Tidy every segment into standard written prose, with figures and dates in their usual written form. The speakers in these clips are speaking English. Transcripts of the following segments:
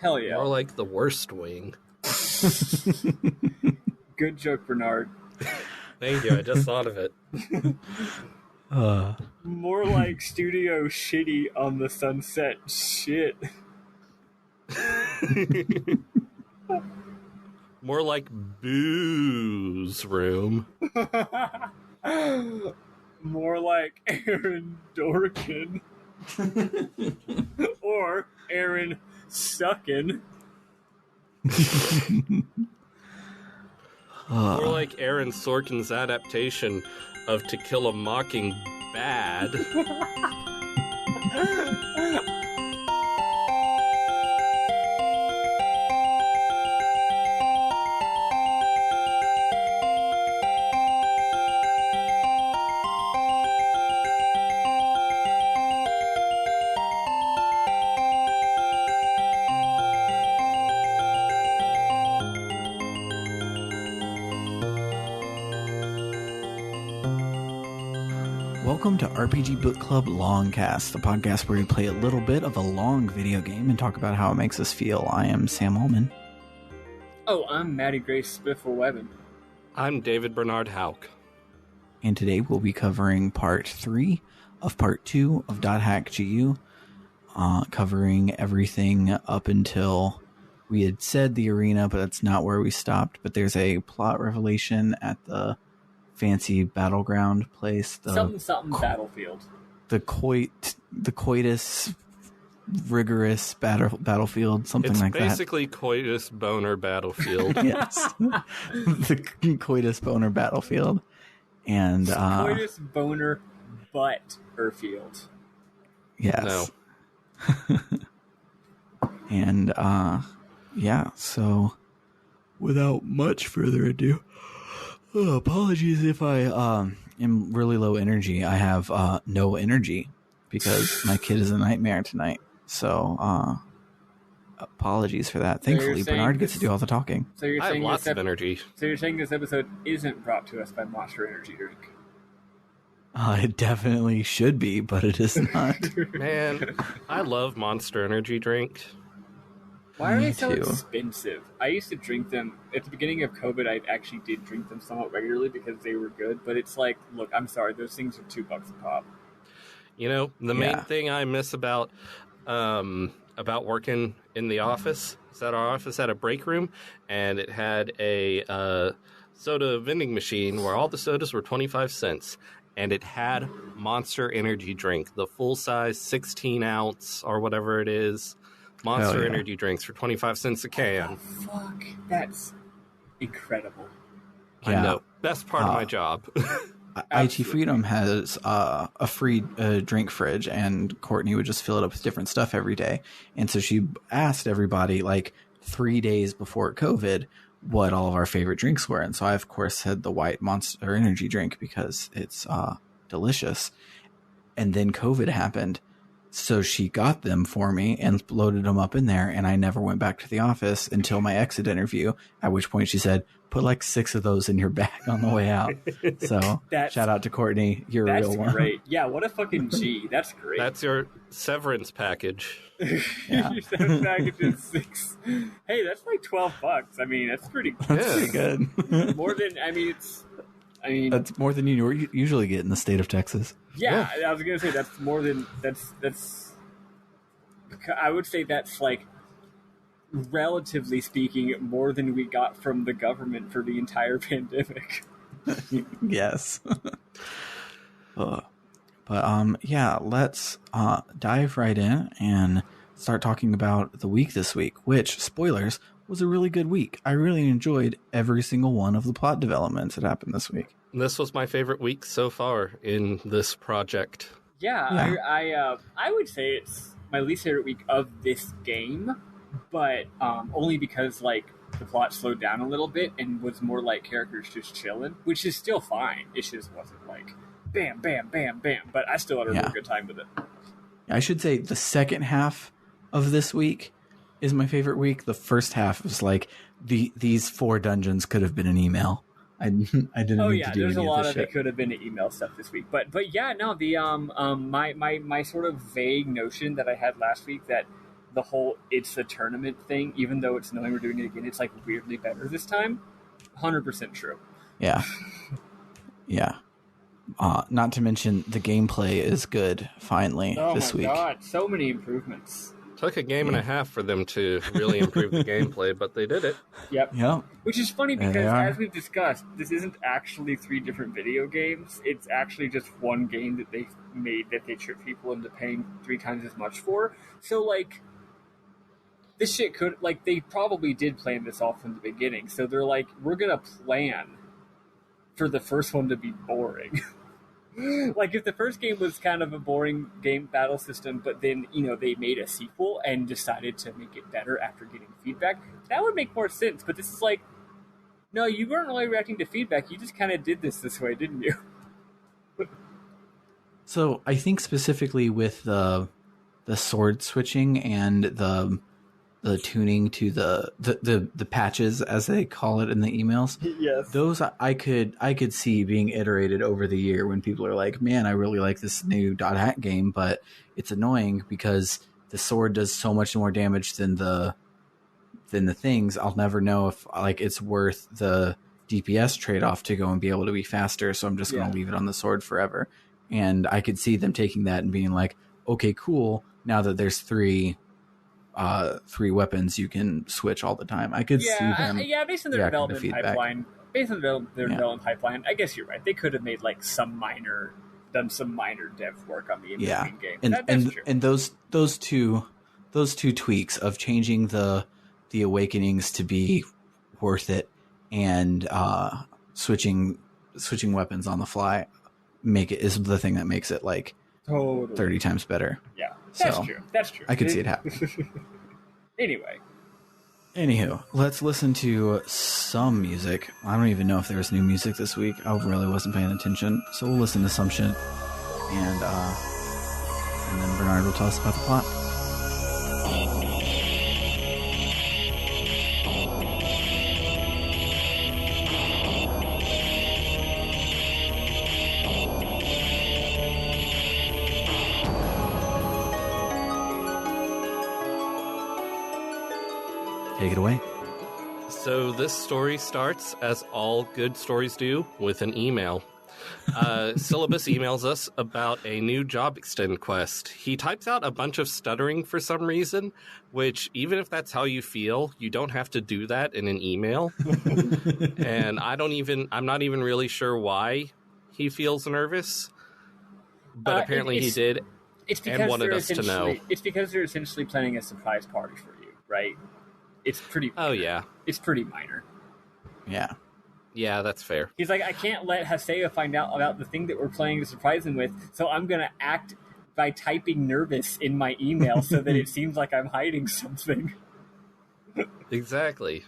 Hell yeah. More like the worst wing. Good joke, Bernard. Thank you, I just thought of it. More like studio shitty on the sunset shit. More like booze room. More like Aaron Dorkin. Or Aaron Suckin. More like Aaron Sorkin's adaptation of To Kill a Mockingbird. Welcome to RPG Book Club LongCast, the podcast where we play a little bit of a long video game and talk about how it makes us feel. I am Sam Holman. Oh, I'm Maddie Grace Spiffle-Webben. I'm David Bernard Hauk. And today we'll be covering part 3 of part 2 of .hack GU, covering everything up until we had said the arena, but that's not where we stopped. But there's a plot revelation at the fancy battleground place. Something Battlefield. The Coitus rigorous battlefield, something like that. It's basically Coitus Boner Battlefield. Yes. The Coitus Boner Battlefield. And Coitus Boner Battlefield. Yes. No. And yeah, so without much further ado, apologies if I am really low energy. I have no energy because my kid is a nightmare tonight. So apologies for that. Thankfully, Bernard gets to do all the talking. So you're saying I have lots of energy. So you're saying this episode isn't brought to us by Monster Energy Drink? It definitely should be, but it is not. Man, I love Monster Energy Drink. Why are they so expensive? I used to drink them at the beginning of COVID. I actually did drink them somewhat regularly because they were good. But it's like, look, I'm sorry, those things are $2 a pop. You know, the main thing I miss about working in the office is that our office had a break room, and it had a soda vending machine where all the sodas were 25 cents, and it had Monster Energy Drink, the full size 16 ounce or whatever it is. Monster Energy drinks for 25 cents a can. Oh, fuck. That's incredible. I know. Best part of my job. IT Freedom has a free drink fridge, and Courtney would just fill it up with different stuff every day. And so she asked everybody, like 3 days before COVID, what all of our favorite drinks were. And so I, of course, said the white Monster Energy drink because it's delicious. And then COVID happened. So she got them for me and loaded them up in there, and I never went back to the office until my exit interview, at which point she said, put like 6 of those in your bag on the way out. So shout out to Courtney. You're a real one. That's great. Yeah, what a fucking G. That's great. That's your severance package. Yeah. Your severance package is 6. Hey, that's like $12. I mean, that's pretty good. That's pretty good. More than, that's more than you usually get in the state of Texas. Yeah, I was gonna say that's more than that's. I would say that's like, relatively speaking, more than we got from the government for the entire pandemic. Yes. Yeah, let's dive right in and start talking about the week this week, which, spoilers, was a really good week. I really enjoyed every single one of the plot developments that happened this week. This was my favorite week so far in this project. Yeah. I would say it's my least favorite week of this game, but only because like the plot slowed down a little bit and was more like characters just chilling, which is still fine. It just wasn't like bam, bam, bam, bam. But I still had a really good time with it. I should say the second half of this week is my favorite week. The first half was like these 4 dungeons could have been an email. I didn't need to do any of this shit. There's a lot of it could have been email stuff this week. But yeah, no, the my sort of vague notion that I had last week that the whole it's a tournament thing, even though it's knowing we're doing it again, it's like weirdly better this time. 100% true. Yeah. Yeah. Not to mention the gameplay is good finally this week. Oh my god, so many improvements. Took a game and a half for them to really improve the gameplay, but they did it. Yep. Which is funny because, as we've discussed, this isn't actually 3 different video games. It's actually just one game that they made that they tricked people into paying 3 times as much for. So, like, this shit could, like, they probably did plan this off from the beginning. So they're like, we're gonna plan for the first one to be boring. Like, if the first game was kind of a boring game battle system, but then, you know, they made a sequel and decided to make it better after getting feedback, that would make more sense. But this is like, no, you weren't really reacting to feedback. You just kind of did this way, didn't you? So I think specifically with the sword switching and the tuning to the patches, as they call it in the emails. Yes. Those I could see being iterated over the year when people are like, man, I really like this new .hack game, but it's annoying because the sword does so much more damage than the things. I'll never know if like it's worth the DPS trade-off to go and be able to be faster, so I'm just going to leave it on the sword forever. And I could see them taking that and being like, okay, cool, now that there's 3 weapons you can switch all the time. I could see them. Based on their development pipeline. Based on their development pipeline, I guess you're right. They could have made like done some minor dev work on the in-between game. That's true. And those two tweaks of changing the awakenings to be worth it and switching weapons on the fly is the thing that makes it like totally 30 times better. Yeah, that's true. That's true. I could see it happen. Anywho, let's listen to some music. I don't even know if there was new music this week. I really wasn't paying attention. So we'll listen to some shit. And then Bernard will tell us about the plot. Take it away. So this story starts, as all good stories do, with an email. Syllabus emails us about a new job extend quest. He types out a bunch of stuttering for some reason, which, even if that's how you feel, you don't have to do that in an email. And I'm not even really sure why he feels nervous, but apparently he did and wanted us to know. It's because they're essentially planning a surprise party for you, right? It's pretty minor. Oh, yeah. It's pretty minor. Yeah. Yeah, that's fair. He's like, I can't let Haseo find out about the thing that we're planning to surprise him with, so I'm going to act by typing nervous in my email so that it seems like I'm hiding something. Exactly.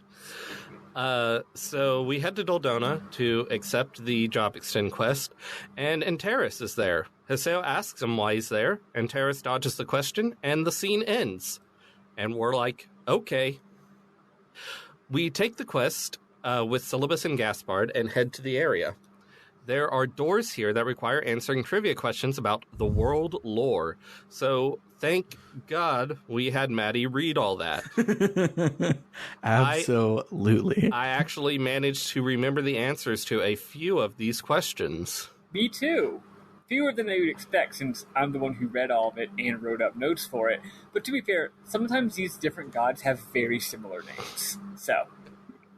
So we head to Doldona to accept the job extend quest, and Antares is there. Haseo asks him why he's there, Antares dodges the question, and the scene ends. And we're like, okay. We take the quest with Syllabus and Gaspard and head to the area. There are doors here that require answering trivia questions about the world lore. So thank God we had Maddie read all that. Absolutely. I actually managed to remember the answers to a few of these questions. Me too. Fewer than I would expect, since I'm the one who read all of it and wrote up notes for it. But to be fair, sometimes these different gods have very similar names. So,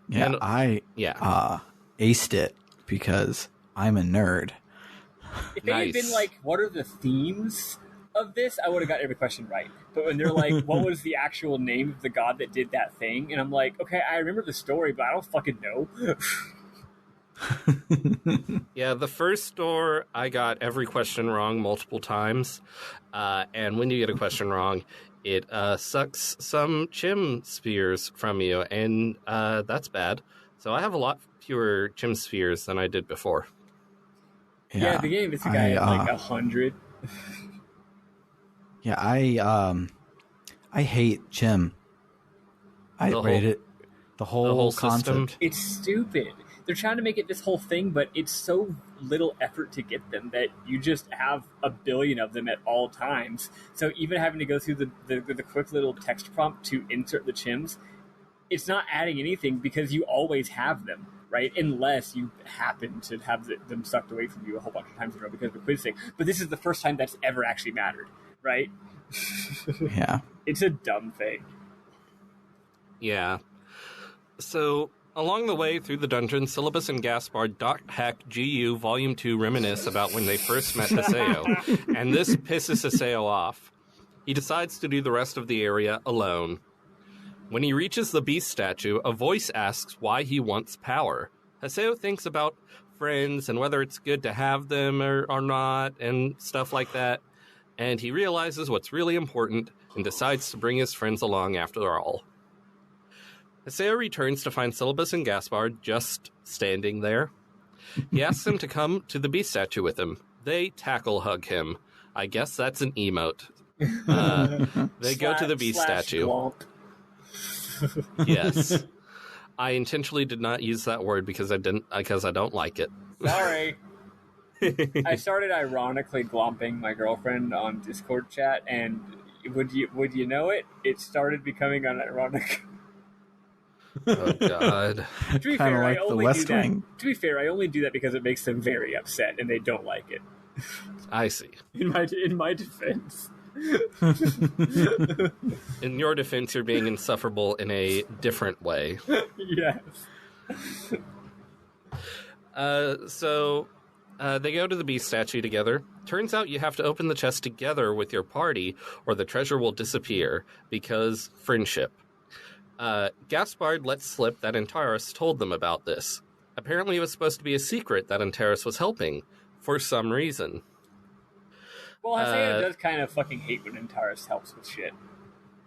yeah, I aced it because I'm a nerd. If they had been like, what are the themes of this, I would have got every question right. But when they're like, what was the actual name of the god that did that thing? And I'm like, okay, I remember the story, but I don't fucking know. Yeah, the first door, I got every question wrong multiple times. And when you get a question wrong, it sucks some chim spheres from you, and that's bad. So I have a lot fewer chim spheres than I did before. Yeah, the game is a guy at like 100. Yeah, I hate chim. I rate it the whole concept. It's stupid. they're trying to make it this whole thing, but it's so little effort to get them that you just have a billion of them at all times. So even having to go through the quick little text prompt to insert the chims, it's not adding anything because you always have them, right? Unless you happen to have them sucked away from you a whole bunch of times in a row because of a quiz thing. But this is the first time that's ever actually mattered, right? Yeah. It's a dumb thing. Yeah. So, along the way through the dungeon, Syllabus and Gaspard hack GU Volume 2 reminisce about when they first met Haseo, and this pisses Haseo off. He decides to do the rest of the area alone. When he reaches the beast statue, a voice asks why he wants power. Haseo thinks about friends and whether it's good to have them or not, and stuff like that, and he realizes what's really important and decides to bring his friends along after all. Haseo returns to find Syllabus and Gaspard just standing there. He asks them to come to the beast statue with him. They tackle hug him. I guess that's an emote. They go to the beast statue. Glomp. Yes. I intentionally did not use that word because I don't like it. Sorry. I started ironically glomping my girlfriend on Discord chat, and would you know it? It started becoming unironic. Oh, God. To be Kind of fair, like the West Wing. To be fair, I only do that because it makes them very upset, and they don't like it. I see. In my defense. In your defense, you're being insufferable in a different way. Yes. So they go to the beast statue together. Turns out you have to open the chest together with your party, or the treasure will disappear, because friendship. Gaspard lets slip that Antares told them about this. Apparently it was supposed to be a secret that Antares was helping, for some reason. Well, Haseo does kind of fucking hate when Antares helps with shit.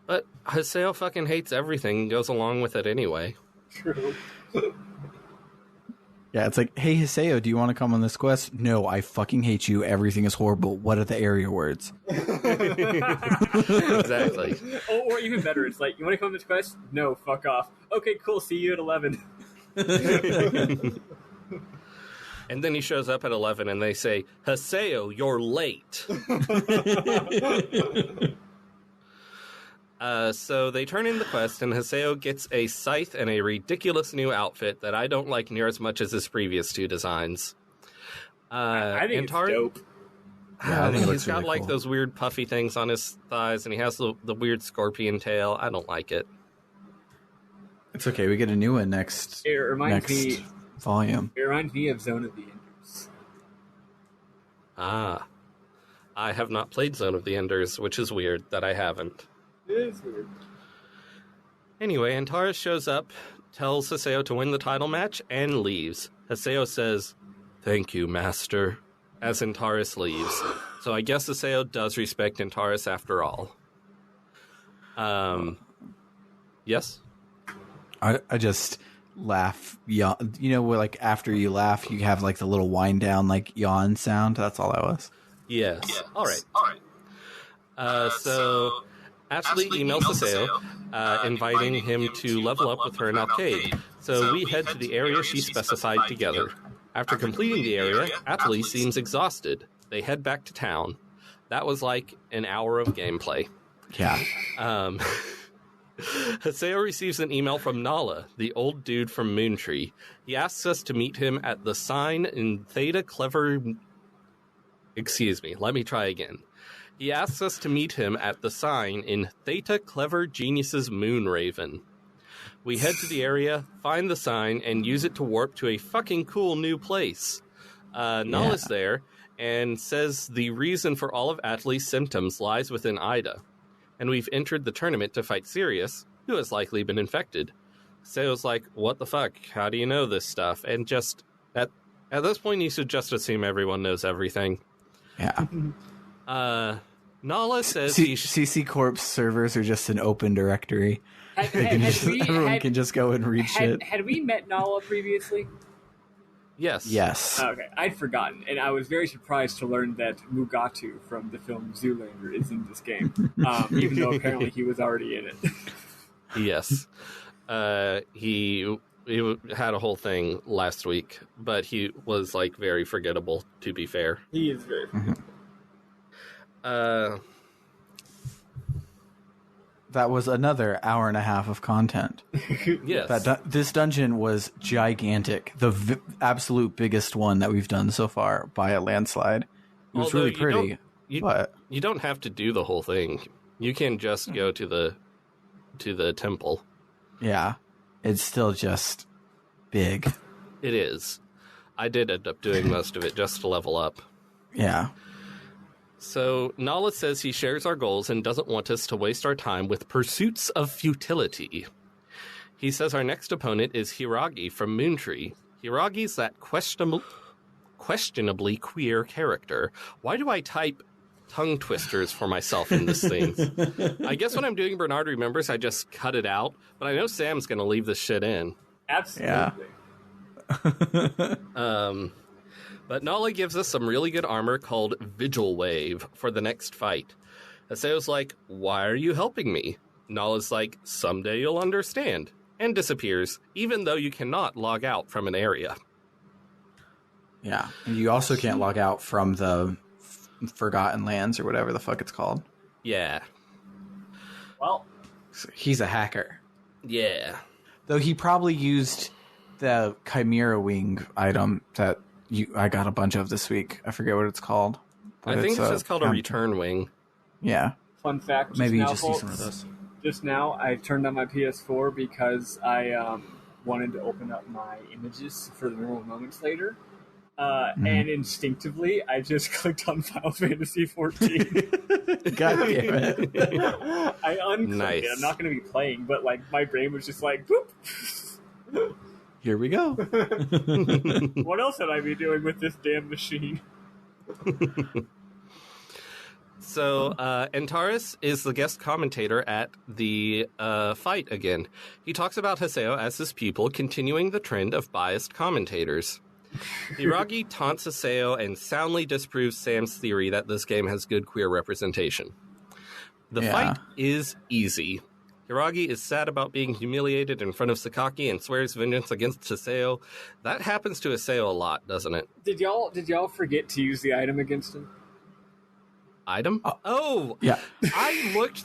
But Haseo fucking hates everything and goes along with it anyway. True. Yeah, it's like, hey, Haseo, do you want to come on this quest? No, I fucking hate you. Everything is horrible. What are the area words? Exactly. Or even better, it's like, you want to come on this quest? No, fuck off. Okay, cool, see you at 11. And then he shows up at 11 and they say, Haseo, you're late. So they turn in the quest, and Haseo gets a scythe and a ridiculous new outfit that I don't like near as much as his previous two designs. I think it's dope. Yeah, I think it He's looks got really like cool. those weird puffy things on his thighs, and he has the weird scorpion tail. I don't like it. It's okay. We get a new one next It reminds me. volume. It reminds me of Zone of the Enders. Ah. I have not played Zone of the Enders, which is weird that I haven't. It is weird. Anyway, Antares shows up, tells Haseo to win the title match, and leaves. Haseo says, "Thank you, master," as Antares leaves. So I guess Haseo does respect Antares after all. Yes? I just laugh. Yawn. You know, where like after you laugh, you have like the little wind down, like yawn sound. That's all that was. Yes. All right. So Ashley emails Haseo, inviting him to level up with her in Arcade. So we head to the area she specified together. After completing the area, Ashley seems exhausted. They head back to town. That was like an hour of gameplay. Yeah. Haseo receives an email from Nala, the old dude from Moontree. He asks us to meet him at the sign in Theta Clever... Excuse me, let me try again. He asks us to meet him at the sign in Theta Clever Genius's Moonraven. We head to the area, find the sign, and use it to warp to a fucking cool new place. Nala's there, and says the reason for all of Atlee's symptoms lies within Ida. And we've entered the tournament to fight Sirius, who has likely been infected. Seo's like, what the fuck? How do you know this stuff? And just, at this point, you should just assume everyone knows everything. Yeah. Nala says CC Corp's servers are just an open directory. Everyone can just go and read shit. Had we met Nala previously? Yes. Yes. Okay, I'd forgotten, and I was very surprised to learn that Mugatu from the film Zoolander is in this game, even though apparently he was already in it. Yes. He had a whole thing last week, but he was like very forgettable, to be fair. He is very forgettable. That was another hour and a half of content. Yes. This dungeon was gigantic. The absolute biggest one that we've done so far by a landslide. It was really pretty. But you don't have to do the whole thing. You can just go to the temple. Yeah. It's still just big. It is. I did end up doing most of it just to level up. Yeah. So, Nala says he shares our goals and doesn't want us to waste our time with pursuits of futility. He says our next opponent is Hiragi from Moontree. Hiragi's that questionably queer character. Why do I type tongue twisters for myself in this thing? I guess when I'm doing Bernard Remembers, I just cut it out, but I know Sam's going to leave this shit in. Absolutely. Yeah. But Nala gives us some really good armor called Vigil Wave for the next fight. Haseo's like, why are you helping me? Nala's like, someday you'll understand, and disappears, even though you cannot log out from an area. Yeah. And you also can't log out from the Forgotten Lands or whatever the fuck it's called. Yeah. Well, he's a hacker. Yeah. Though he probably used the Chimera Wing item that I got a bunch of this week. I forget what it's called. I think it's just called a return wing. Yeah. Fun fact. Maybe you now, just folks, see some of those. Just now, I turned on my PS4 because I wanted to open up my images for the Memorable Moments later. And instinctively, I just clicked on Final Fantasy 14. God damn it. I unclicked it. I'm not going to be playing, but like my brain was just like, boop. Here we go. What else would I be doing with this damn machine? So, Antares is the guest commentator at the fight again. He talks about Haseo as his pupil, continuing the trend of biased commentators. Hiragi taunts Haseo and soundly disproves Sam's theory that this game has good queer representation. The fight is easy. Hiragi is sad about being humiliated in front of Sakaki and swears vengeance against Haseo. That happens to Haseo a lot, doesn't it? Did y'all forget to use the item against him? Item? Oh, yeah. I looked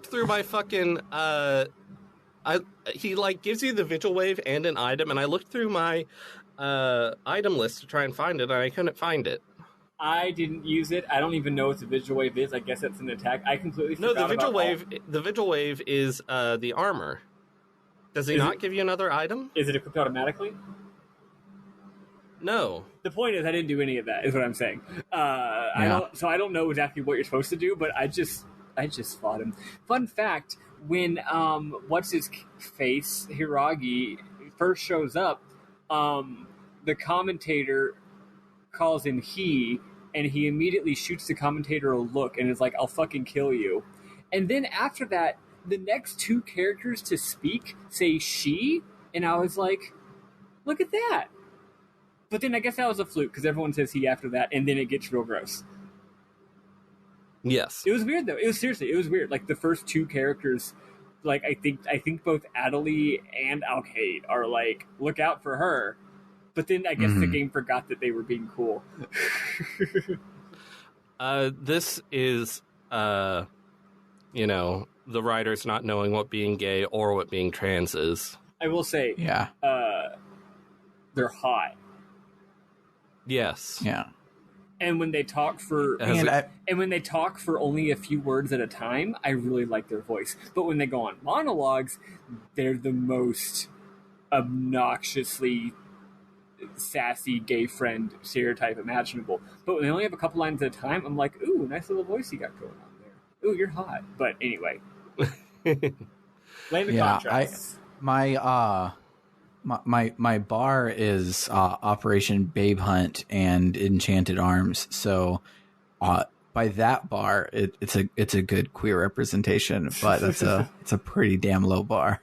through my fucking he like gives you the vigil wave and an item, and I looked through my item list to try and find it, and I couldn't find it. I didn't use it. I don't even know what the Vigil Wave is. I guess that's an attack. I completely forgot the Vigil about Wave. The Vigil Wave is the armor. Does he not give you another item? Is it equipped automatically? No. The point is, I didn't do any of that. Is what I'm saying. I don't know exactly what you're supposed to do, but I just fought him. Fun fact: when what's his face Hiragi first shows up, the commentator calls him he, and he immediately shoots the commentator a look and is like, I'll fucking kill you. And then after that, the next two characters to speak say she, and I was like, look at that. But then I guess that was a fluke, because everyone says he after that, and then it gets real gross. Yes. It was weird, though. It was weird. Like, the first two characters, like, I think both Adelie and Alkaid are like, look out for her. But then I guess the game forgot that they were being cool. This is, the writers not knowing what being gay or what being trans is. I will say, they're hot. Yes. Yeah. And when they talk for when they talk for only a few words at a time, I really like their voice. But when they go on monologues, they're the most obnoxiously sassy gay friend stereotype imaginable. But when they only have a couple lines at a time, I'm like, ooh, nice little voice you got going on there. Ooh, you're hot. But anyway. Blame the contrast. My bar is Operation Babe Hunt and Enchanted Arms. So by that bar, it's a good queer representation, but it's a pretty damn low bar.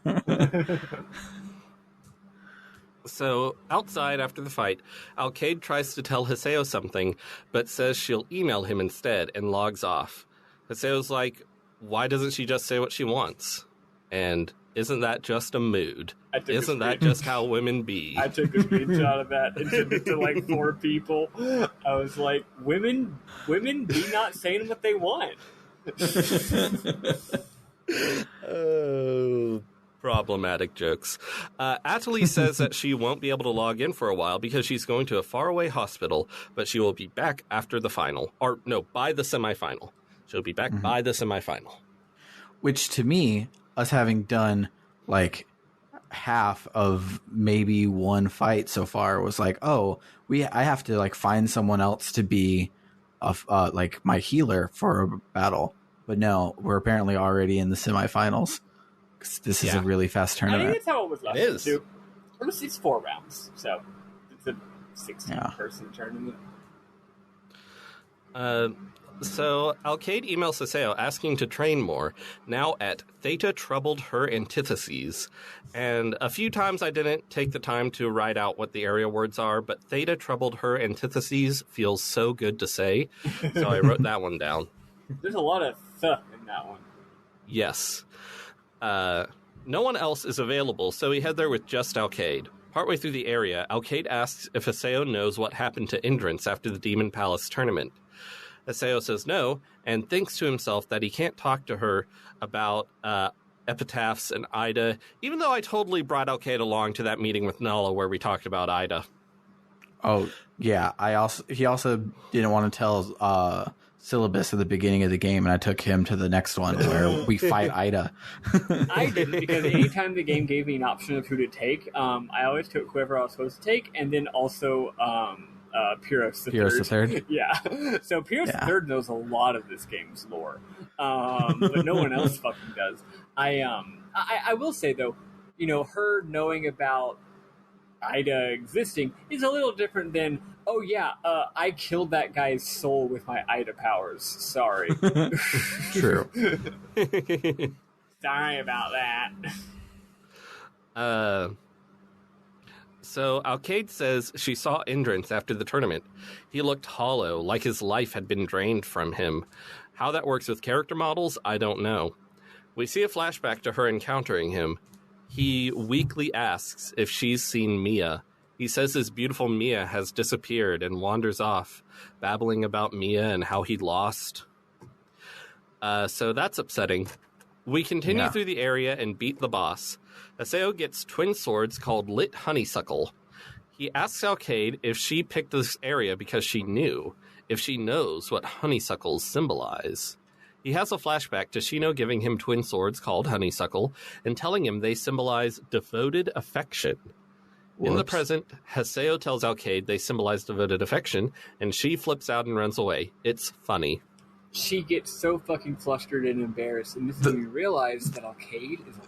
So, outside after the fight, Alkaid tries to tell Haseo something, but says she'll email him instead and logs off. Haseo's like, why doesn't she just say what she wants? And Isn't that just a mood? Isn't that screen- just how women be? I took a screenshot of that and sent it to like 4 people. I was like, women be not saying what they want. Oh, problematic jokes. Atali says that she won't be able to log in for a while because she's going to a faraway hospital, but she will be back after the final. Or, no, by the semifinal. She'll be back by the semifinal. Which, to me, us having done, like, half of maybe one fight so far was like, oh, I have to, like, find someone else to be, like, my healer for a battle. But no, we're apparently already in the semifinals. This is a really fast I tournament. think that's how it was last It is. too. It's 4 rounds, so it's a 16-person tournament. So Alcade emails Saseo asking to train more, now at Theta Troubled Her Antitheses. And a few times I didn't take the time to write out what the area words are, but Theta Troubled Her Antitheses feels so good to say, so I wrote that one down. There's a lot of th in that one. Yes. No one else is available, so we head there with just Alcade. Partway through the area, Alcade asks if Haseo knows what happened to Indrance after the Demon Palace tournament. Haseo says no, and thinks to himself that he can't talk to her about epitaphs and Ida, even though I totally brought Alcade along to that meeting with Nala where we talked about Ida. Oh, yeah. He also didn't want to tell Syllabus at the beginning of the game, and I took him to the next one where we fight Ida. I didn't, because anytime the game gave me an option of who to take, I always took whoever I was supposed to take, and then also Pyrrhus the Third. Yeah. So Pyrrhus the Third knows a lot of this game's lore, but no one else fucking does. I will say, though, you know, her knowing about Ida existing is a little different than, oh yeah, I killed that guy's soul with my Ida powers. Sorry. True. Sorry about that. So Alcade says she saw Indrance after the tournament. He looked hollow, like his life had been drained from him. How that works with character models, I don't know. We see a flashback to her encountering him. He weakly asks if she's seen Mia. He says his beautiful Mia has disappeared and wanders off, babbling about Mia and how he lost. So that's upsetting. We continue through the area and beat the boss. Haseo gets twin swords called Lit Honeysuckle. He asks Alcade if she picked this area because she knew, if she knows what honeysuckles symbolize. He has a flashback to Shino giving him twin swords called Honeysuckle and telling him they symbolize devoted affection. Whoops. In the present, Haseo tells Alcade they symbolize devoted affection, and she flips out and runs away. It's funny. She gets so fucking flustered and embarrassed, and this is when we realize that Alcade is a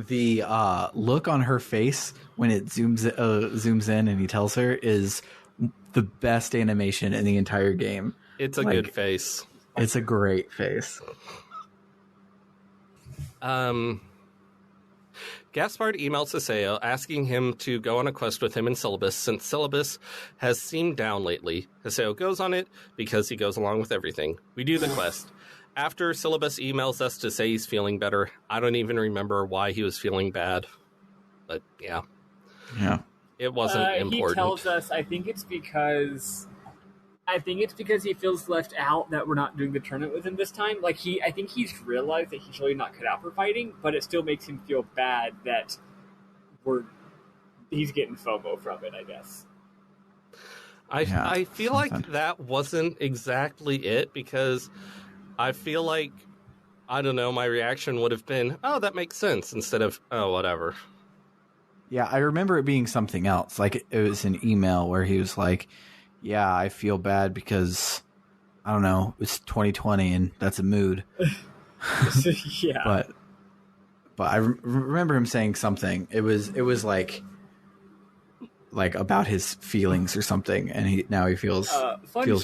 The look on her face when it zooms in and he tells her is the best animation in the entire game. It's a good face. It's a great face. Gaspard emails Haseo asking him to go on a quest with him and Syllabus since Syllabus has seemed down lately. Haseo goes on it because he goes along with everything. We do the quest. After Syllabus emails us to say he's feeling better, I don't even remember why he was feeling bad. But yeah. It wasn't important. He tells us, I think it's because he feels left out that we're not doing the tournament with him this time. Like, I think he's realized that he's really not cut out for fighting, but it still makes him feel bad that he's getting FOMO from it, I guess. I feel like that wasn't exactly it, because I feel like, I don't know, my reaction would have been, oh, that makes sense, instead of, oh, whatever. Yeah, I remember it being something else. Like, it was an email where he was like, yeah, I feel bad because, I don't know, it's 2020 and that's a mood. Yeah. But I remember him saying something. It was like about his feelings or something, and he feels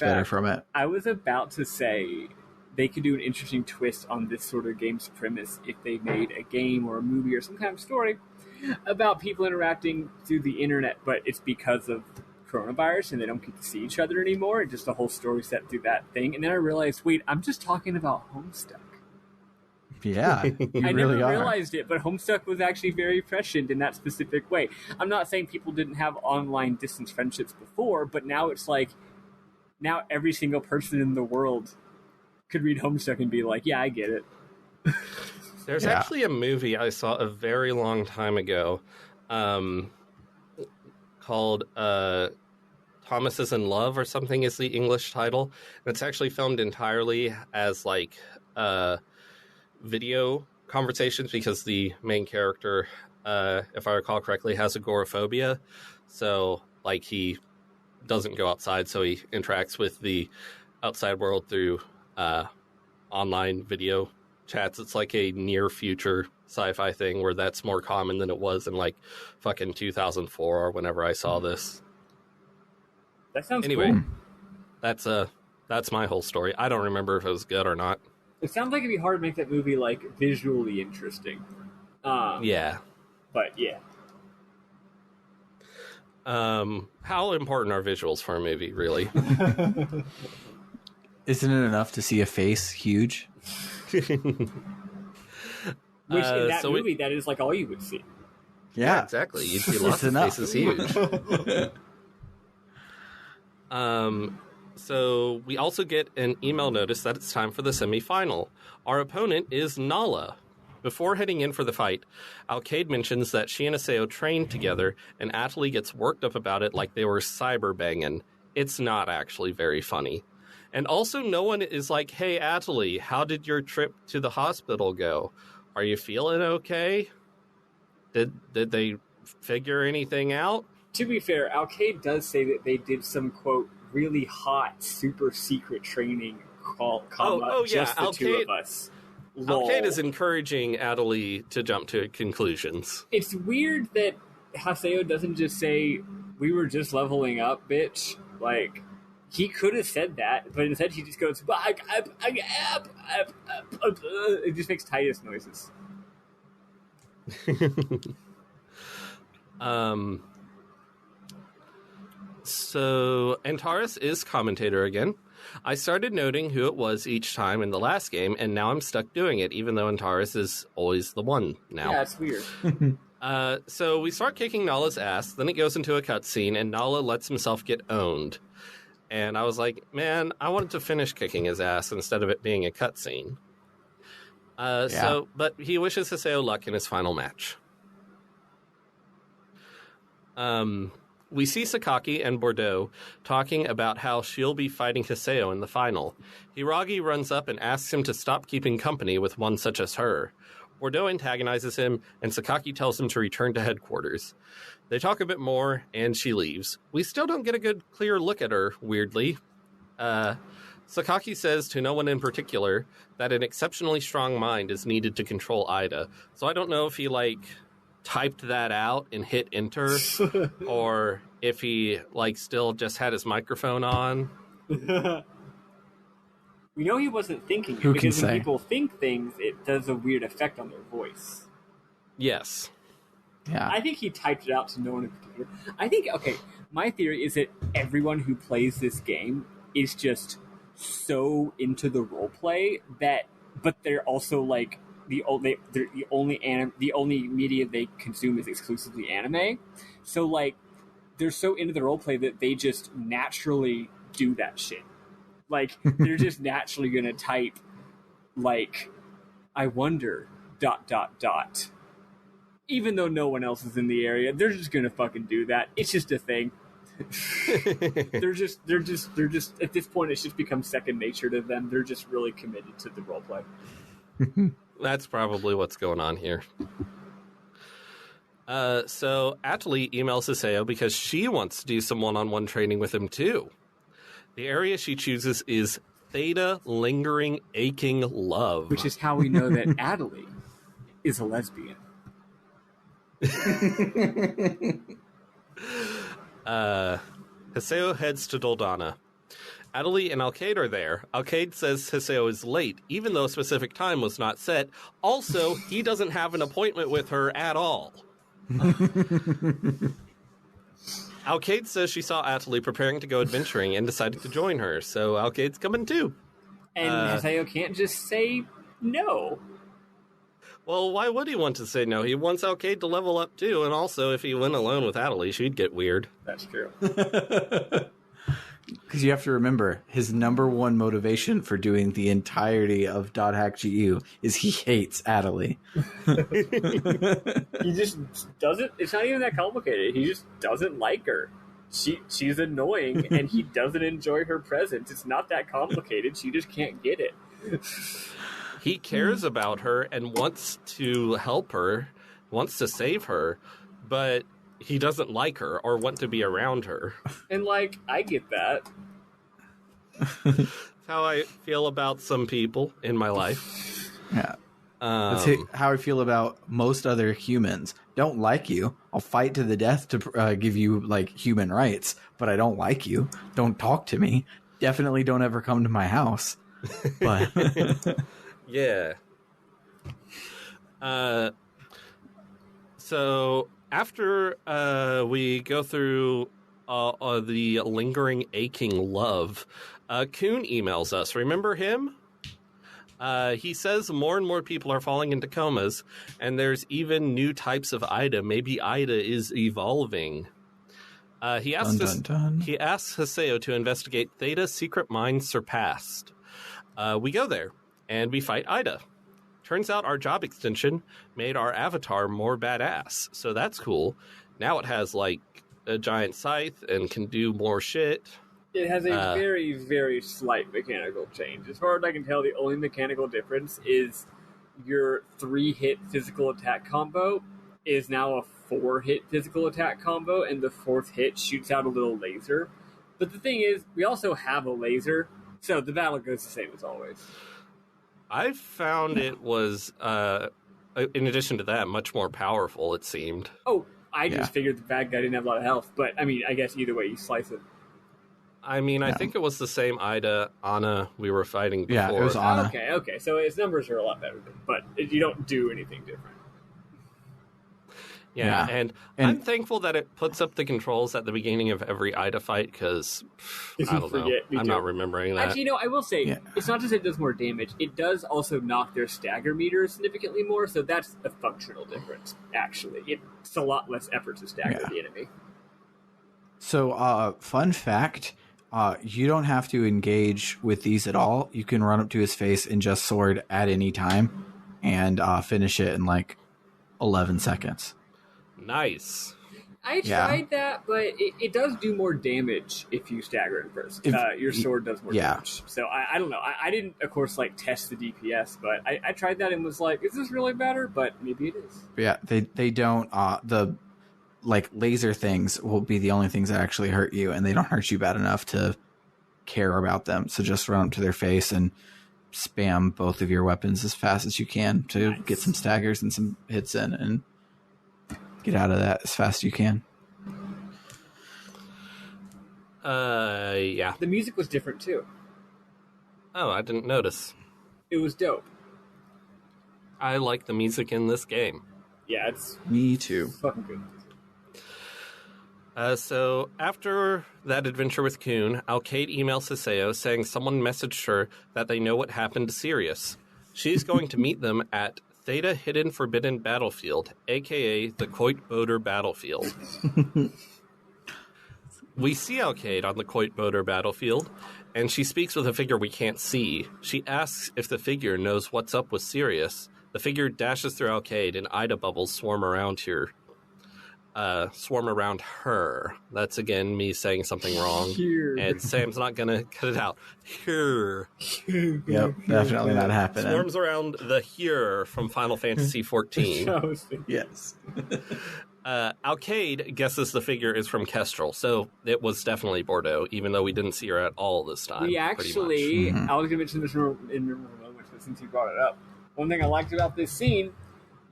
better from it. I was about to say they could do an interesting twist on this sort of game's premise if they made a game or a movie or some kind of story about people interacting through the internet, but it's because of coronavirus and they don't get to see each other anymore, and just the whole story set through that thing. And then I realized, wait, I'm just talking about Homestuck. Yeah, you I really never are. realized it, but Homestuck was actually very prescient in that specific way. I'm not saying people didn't have online distance friendships before, but now it's like, now every single person in the world could read Homestuck and be like, yeah, I get it. There's Yeah. actually a movie I saw a very long time ago called Thomas is in Love or something is the English title. And it's actually filmed entirely as like video conversations because the main character, if I recall correctly, has agoraphobia. So like he doesn't go outside, so he interacts with the outside world through online video chats. It's like a near future sci-fi thing where that's more common than it was in like fucking 2004 or whenever I saw this. That sounds Anyway, cool. that's my whole story. I don't remember if it was good or not. It sounds like it'd be hard to make that movie like visually interesting. Yeah. But yeah. How important are visuals for a movie, really? Isn't it enough to see a face huge? Which in that movie, that is like all you would see. Yeah, exactly. You'd see lots of faces huge. So we also get an email notice that it's time for the semifinal. Our opponent is Nala. Before heading in for the fight, Alcade mentions that she and Aseo trained together, and Atali gets worked up about it like they were cyber banging. It's not actually very funny. And also no one is like, hey, Atali, how did your trip to the hospital go? Are you feeling okay? Did they figure anything out? To be fair, Alcade does say that they did some, quote, really hot, super secret training called just the two of us. Lol. Alcade is encouraging Atali to jump to conclusions. It's weird that Haseo doesn't just say, we were just leveling up, bitch. Like, he could have said that, but instead he just goes, it just makes Titus noises. So Antares is commentator again. I started noting who it was each time in the last game, and now I'm stuck doing it, even though Antares is always the one now. Yeah, it's weird. So we start kicking Nala's ass, then it goes into a cutscene, and Nala lets himself get owned. And I was like, man, I wanted to finish kicking his ass instead of it being a cutscene. But he wishes Haseo luck in his final match. We see Sakaki and Bordeaux talking about how she'll be fighting Haseo in the final. Hiragi runs up and asks him to stop keeping company with one such as her. Bordeaux antagonizes him, and Sakaki tells him to return to headquarters. They talk a bit more, and she leaves. We still don't get a good, clear look at her, weirdly. Sakaki says to no one in particular that an exceptionally strong mind is needed to control Ida. So I don't know if he, typed that out and hit enter, or if he, still just had his microphone on. We know he wasn't thinking it, Who can because when say? people think things, it does a weird effect on their voice. Yes. Yeah. I think he typed it out to no one in particular. I think, my theory is that everyone who plays this game is just so into the roleplay but they're also the only media they consume is exclusively anime. So they're so into the roleplay that they just naturally do that shit. They're just naturally gonna type I wonder ... Even though no one else is in the area, they're just gonna fucking do that. It's just a thing. they're just at this point it's just become second nature to them. They're just really committed to the roleplay. That's probably what's going on here. So Atali emails Haseo because she wants to do some one-on-one training with him too. The area she chooses is Theta Lingering Aching Love. Which is how we know that Atali is a lesbian. Haseo heads to Doldana. Atali and Alcade are there. Alcade says Haseo is late, even though a specific time was not set. Also, he doesn't have an appointment with her at all. Alcade says she saw Atali preparing to go adventuring and decided to join her, so Alcade's coming too. And Haseo can't just say no. Well, why would he want to say no? He wants Alkaid to level up too, and also if he went alone with Adelie, she'd get weird. That's true. Because you have to remember, his number one motivation for doing the entirety of .hack GU is he hates Adelie. He just doesn't. It's not even that complicated. He just doesn't like her. She's annoying, and he doesn't enjoy her presence. It's not that complicated. She just can't get it. He cares about her and wants to help her, wants to save her, but he doesn't like her or want to be around her. And, like, I get that. That's how I feel about some people in my life. Yeah. That's how I feel about most other humans. Don't like you. I'll fight to the death to give you, like, human rights, but I don't like you. Don't talk to me. Definitely don't ever come to my house. But yeah. So after we go through the lingering, aching love, Kuhn emails us. Remember him? He says more and more people are falling into comas, and there's even new types of Ida. Maybe Ida is evolving. He asks Haseo to investigate Theta Secret Mine Surpassed. We go there, and we fight Ida. Turns out our job extension made our avatar more badass, so that's cool. Now it has, like, a giant scythe and can do more shit. It has a very, very slight mechanical change. As far as I can tell, the only mechanical difference is your 3-hit physical attack combo is now a 4-hit physical attack combo, and the 4th hit shoots out a little laser. But the thing is, we also have a laser, so the battle goes the same as always. I found it was, in addition to that, much more powerful, it seemed. Oh, I just figured the bad guy didn't have a lot of health, but, I mean, I guess either way you slice it. I mean, I think it was the same Anna we were fighting before. Yeah, it was Anna. Okay, so his numbers are a lot better, but you don't do anything different. Yeah, and I'm thankful that it puts up the controls at the beginning of every Ida fight, because, I don't know, I'm not remembering that. Actually, I will say, it's not just that it does more damage, it does also knock their stagger meter significantly more, so that's a functional difference, actually. It's a lot less effort to stagger the enemy. So, fun fact... you don't have to engage with these at all. You can run up to his face and just sword at any time and finish it in like 11 seconds. Nice. I tried that, but it does do more damage if you stagger it first. Your sword does more damage. So I don't know. I didn't, of course, like test the DPS, but I tried that and was like, is this really better? But maybe it is. Yeah, they don't. The like laser things will be the only things that actually hurt you, and they don't hurt you bad enough to care about them. So just run up to their face and spam both of your weapons as fast as you can to get some staggers and some hits in and get out of that as fast as you can. Yeah. The music was different too. Oh, I didn't notice. It was dope. I like the music in this game. Yeah, it's me too. Fucking good. So after that adventure with Kuhn, Alkaid emails Haseo saying someone messaged her that they know what happened to Sirius. She's going to meet them at Theta Hidden Forbidden Battlefield, a.k.a. the Coite-Bodher Battlefield. We see Alkaid on the Coite-Bodher Battlefield, and she speaks with a figure we can't see. She asks if the figure knows what's up with Sirius. The figure dashes through Alkaid, and Ida bubbles swarm around her. That's, again, me saying something wrong. Here. And Sam's not going to cut it out. Here. Yep, definitely not happening. Swarms around the here from Final Fantasy XIV. Yes. Alkaid guesses the figure is from Kestrel, so it was definitely Bordeaux, even though we didn't see her at all this time. We actually, I was going to mention this in a moment, but since you brought it up, one thing I liked about this scene,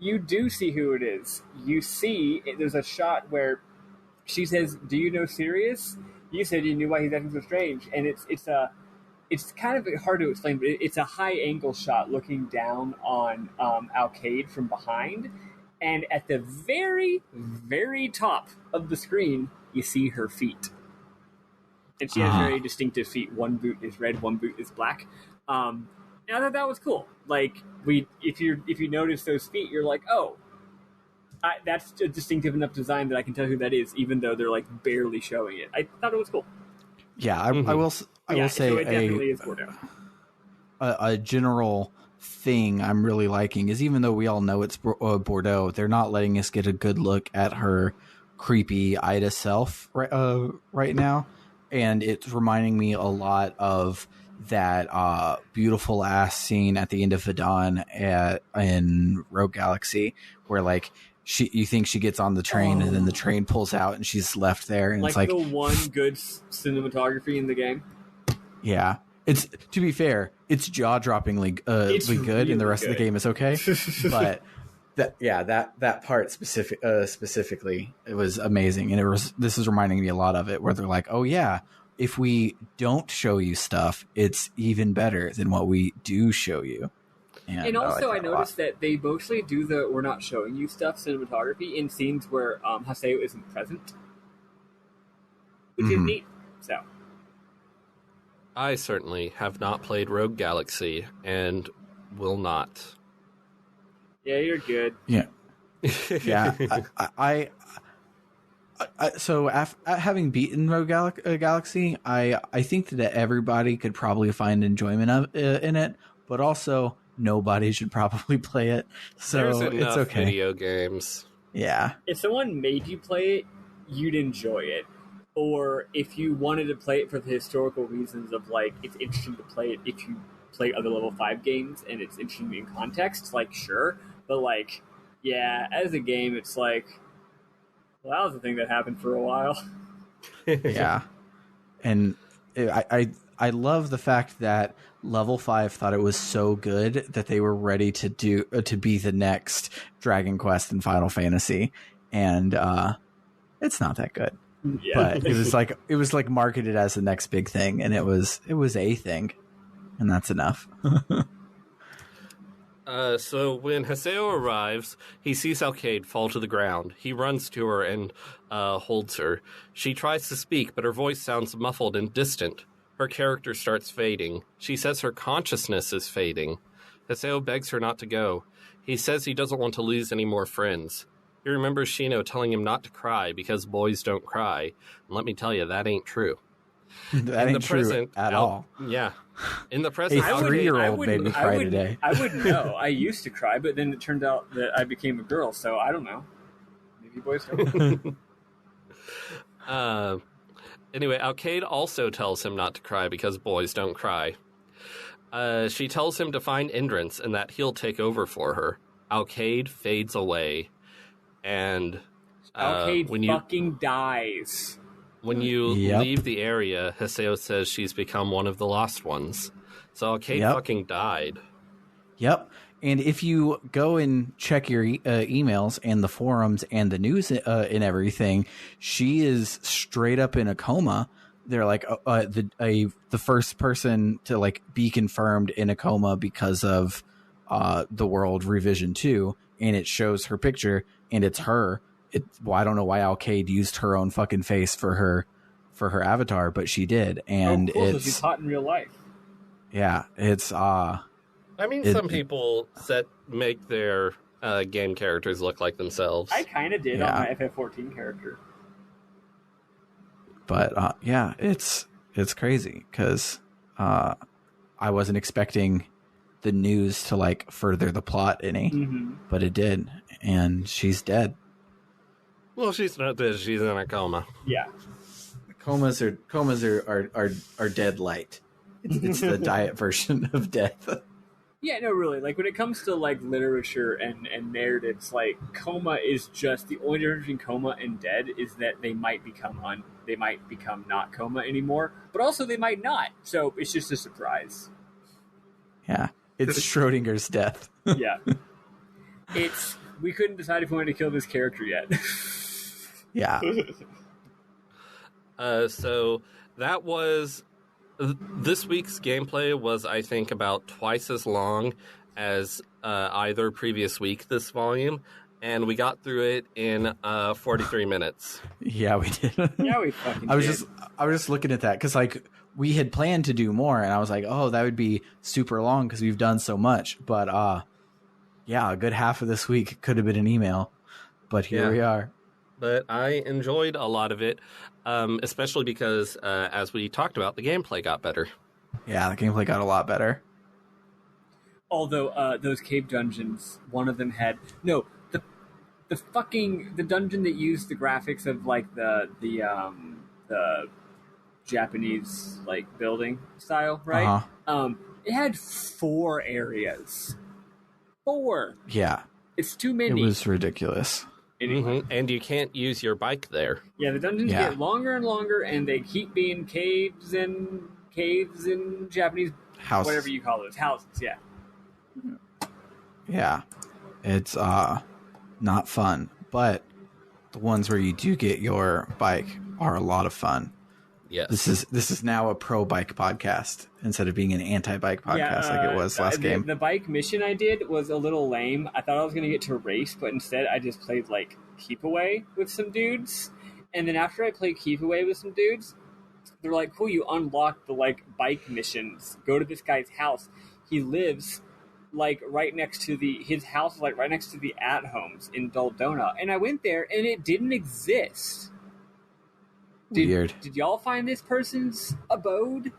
you do see who it is. You see, there's a shot where she says, "Do you know Sirius?" You said you knew why he's acting so strange, and it's kind of hard to explain, but it's a high angle shot looking down on Alkaid from behind, and at the very, very top of the screen, you see her feet, and she has very distinctive feet. One boot is red, one boot is black. And I thought that was cool. Like, if you notice those feet, you're like, oh, that's a distinctive enough design that I can tell who that is, even though they're like barely showing it. I thought it was cool. Yeah, I will say so it definitely is Bordeaux. A general thing I'm really liking is, even though we all know it's Bordeaux, they're not letting us get a good look at her creepy Ida self right now, and it's reminding me a lot of that beautiful ass scene at the end of Vadon in Rogue Galaxy, where like you think she gets on the train and then the train pulls out and she's left there, and it's like the one good cinematography in the game. Yeah, it's, to be fair, it's jaw-droppingly good, really, and the rest of the game is okay. But that part specifically, it was amazing, and this is reminding me a lot of it, where they're like, oh yeah, if we don't show you stuff, it's even better than what we do show you. And also, I noticed that they mostly do the "we're not showing you stuff" cinematography in scenes where Haseo isn't present, which is neat. So, I certainly have not played Rogue Galaxy and will not. Yeah, you're good. Yeah, yeah. So having beaten Rogue Galaxy, I think that everybody could probably find enjoyment in it, but also nobody should probably play it. So it's okay. Video games. Yeah. If someone made you play it, you'd enjoy it. Or if you wanted to play it for the historical reasons of, like, it's interesting to play it if you play other level 5 games and it's interesting in context, like, sure. But, like, yeah, as a game, it's like, well, that was the thing that happened for a while. Yeah. And I love the fact that Level 5 thought it was so good that they were ready to be the next Dragon Quest and Final Fantasy, and it's not that good. Yeah. But it was like marketed as the next big thing, and it was a thing, and that's enough. So when Haseo arrives, he sees Alkaid fall to the ground. He runs to her and holds her. She tries to speak, but her voice sounds muffled and distant. Her character starts fading. She says her consciousness is fading. Haseo begs her not to go. He says he doesn't want to lose any more friends. He remembers Shino telling him not to cry because boys don't cry. And let me tell you, that ain't true. That ain't true at all. Yeah. In the present, a 3-year-old made me cry today. I wouldn't know. I used to cry, but then it turned out that I became a girl, so I don't know. Maybe boys don't. Anyway, Alkaid also tells him not to cry because boys don't cry. She tells him to find Endrance and that he'll take over for her. Alkaid fades away. And Alkaid fucking dies. When you leave the area, Haseo says she's become one of the lost ones. So Alkaid fucking died. Yep. And if you go and check your emails and the forums and the news and everything, she is straight up in a coma. They're like the first person to like be confirmed in a coma because of the World Revision 2, and it shows her picture and it's her. I don't know why Alkaid used her own fucking face for her avatar, but she did, and cool, so she's hot in real life. Yeah, it's I mean, some people make their game characters look like themselves. I kind of did on my FF14 character. But yeah, it's crazy because I wasn't expecting the news to like further the plot any, but it did, and she's dead. Well, she's not dead. She's in a coma. Yeah, comas are dead light. It's the diet version of death. Yeah, no, really. Like when it comes to like literature and narratives, like coma is just the only difference between coma and dead is that they might become not coma anymore, but also they might not. So it's just a surprise. Yeah, it's Schrodinger's death. Yeah, we couldn't decide if we wanted to kill this character yet. Yeah. So that was. This week's gameplay was, I think, about twice as long as either previous week this volume, and we got through it in 43 minutes. Yeah, we did. Yeah, we fucking I was just looking at that because like we had planned to do more, and I was like, oh, that would be super long because we've done so much. But yeah, a good half of this week could have been an email, but here we are. But I enjoyed a lot of it, especially because, as we talked about, the gameplay got better. Yeah, the gameplay got a lot better. Although those cave dungeons, one of them had the dungeon that used the graphics of like the Japanese like building style, right? It had 4 areas. 4. Yeah, it's too many. It was ridiculous. Anyway. And you can't use your bike there. Yeah, the dungeons get longer and longer, and they keep being caves and Japanese houses, whatever you call those houses. Yeah. Yeah, it's not fun, but the ones where you do get your bike are a lot of fun. Yes. This is now a pro bike podcast instead of being an anti-bike podcast like it was last game. The bike mission I did was a little lame. I thought I was going to get to a race, but instead I just played like Keep Away with some dudes. And then after I played Keep Away with some dudes, they're like, cool, you unlock the like bike missions. Go to this guy's house. He lives like right next to his house is like right next to the at homes in Doldona. And I went there and it didn't exist. Weird. Did y'all find this person's abode?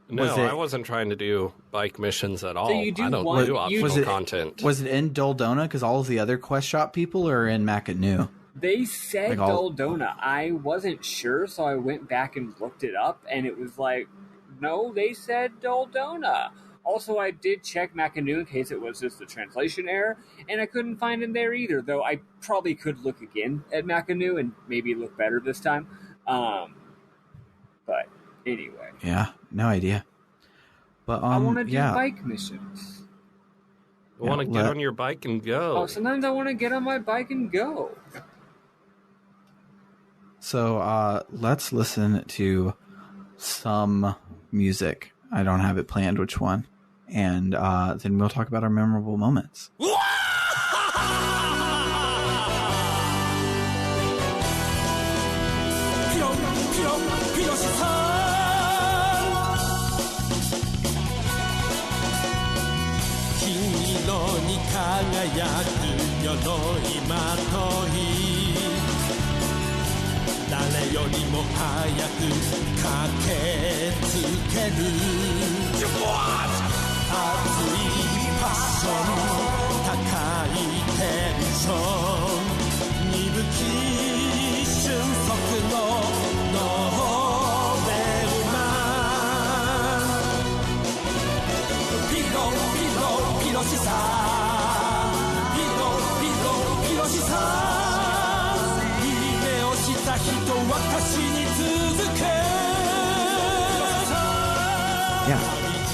No, I wasn't trying to do bike missions at all. So you do I don't do optional content. Was it in Doldona? Because all of the other quest shop people are in Mackinac. They said like Doldona. I wasn't sure, so I went back and looked it up, and it was like, no, they said Doldona. Also, I did check Mackinac in case it was just a translation error, and I couldn't find him there either, though I probably could look again at Mackinac and maybe look better this time. But anyway. Yeah, no idea. But I want to do bike missions. I want to get on your bike and go. Oh, sometimes I want to get on my bike and go. So let's listen to some music. I don't have it planned which one. And then we'll talk about our memorable moments.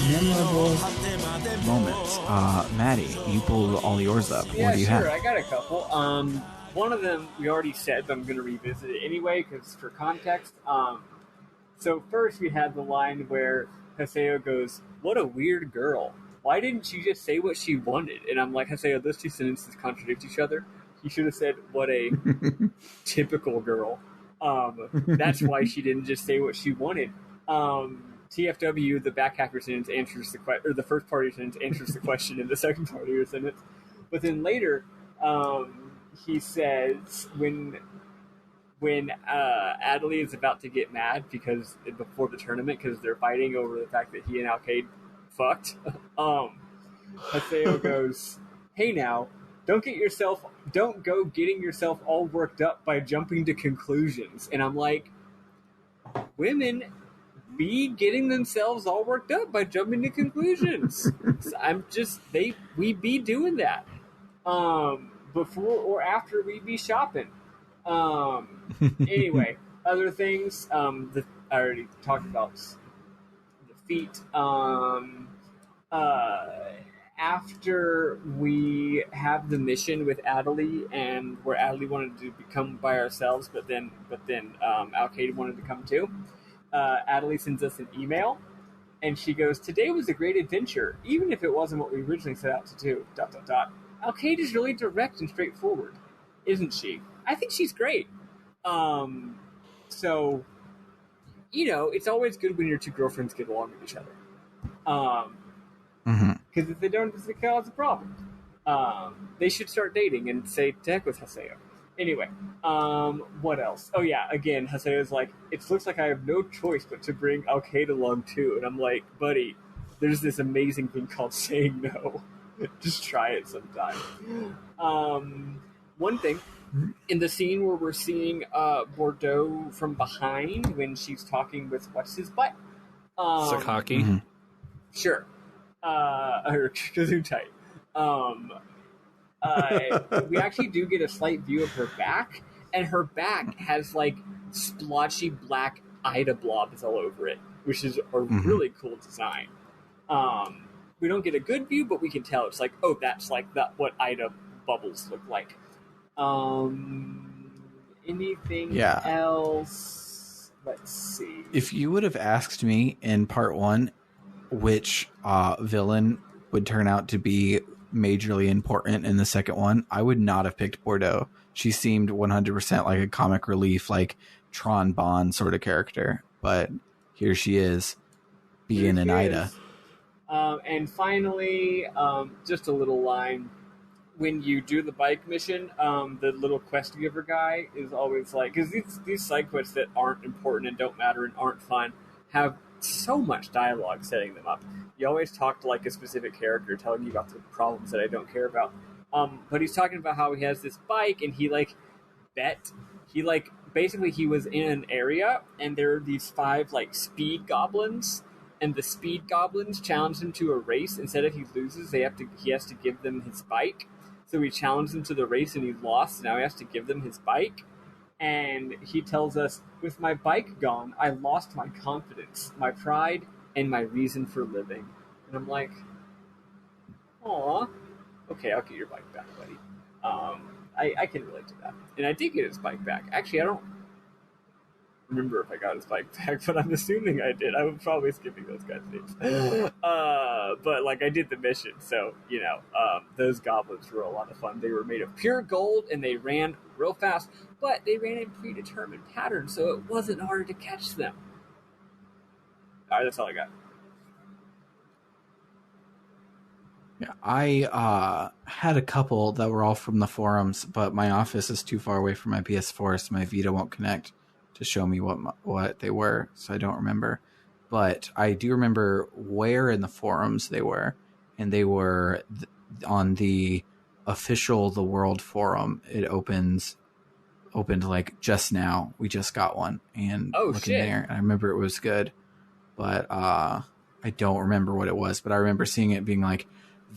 Memorable moments. Maddie, you pulled all yours up. Yeah, what do you have? I got a couple. One of them we already said, but I'm going to revisit it anyway because for context. So first we had the line where Haseo goes, "What a weird girl. Why didn't she just say what she wanted?" And I'm like, Haseo, those two sentences contradict each other. He should have said, "What a typical girl." That's why she didn't just say what she wanted. TFW, the backhacker sentence answers the question, or the first part of your sentence answers the question in the second part of your sentence. But then later, he says when Adley is about to get mad because before the tournament because they're fighting over the fact that he and Alcade fucked. Haseo goes, "Hey now, don't go getting yourself all worked up by jumping to conclusions." And I'm like, women be getting themselves all worked up by jumping to conclusions. We be doing that. Before or after we be shopping. Anyway, other things, I already talked about the feet. After we have the mission with Adley and where Adley wanted to become by ourselves, but then Alcade wanted to come too. Adley sends us an email, and she goes, "Today was a great adventure, even if it wasn't what we originally set out to do, ... Alcade is really direct and straightforward, isn't she? I think she's great." So, it's always good when your two girlfriends get along with each other. Because if they don't, it's going to cause a problem. They should start dating and say, to heck with Haseo. Anyway, what else? Oh yeah, again, Haseo's like, it looks like I have no choice but to bring Al-Qaeda along too. And I'm like, buddy, there's this amazing thing called saying no. Just try it sometime. One thing, in the scene where we're seeing Bordeaux from behind when she's talking with what's his butt? Sakaki. Sure. Or Gesundheit. We actually do get a slight view of her back, and her back has like splotchy black Ida blobs all over it, which is a really cool design. We don't get a good view, but we can tell it's like, oh, that's like what Ida bubbles look like. Anything else? Let's see. If you would have asked me in part 1 which villain would turn out to be majorly important in the second one, I would not have picked Bordeaux. She seemed 100% like a comic relief, like Tron Bond sort of character. But here she is, being an Ida. And finally, just a little line. When you do the bike mission, the little quest giver guy is always like, because these side quests that aren't important and don't matter and aren't fun have so much dialogue setting them up. You always talk to like a specific character telling you about the problems that I don't care about. But he's talking about how he has this bike and he basically he was in an area and there are these 5 like speed goblins, and the speed goblins challenge him to a race. Instead, if he loses, he has to give them his bike. So he challenged him to the race and he lost. Now he has to give them his bike. And he tells us, with my bike gone, I lost my confidence, my pride, and my reason for living. And I'm like, aw, okay, I'll get your bike back, buddy. I can relate to that. And I did get his bike back. Actually, I don't remember if I got his bike back, but I'm assuming I did. I was probably skipping those guys' names. But, like, I did the mission, so, those goblins were a lot of fun. They were made of pure gold, and they ran real fast, but they ran in predetermined patterns, so it wasn't hard to catch them. All right, that's all I got. Yeah, I had a couple that were all from the forums, but my office is too far away from my PS4, so my Vita won't connect to show me what they were, so I don't remember. But I do remember where in the forums they were, and they were on the official The World forum. It opened like just now. We just got one, and looking there, and I remember it was good, but I don't remember what it was. But I remember seeing it being like,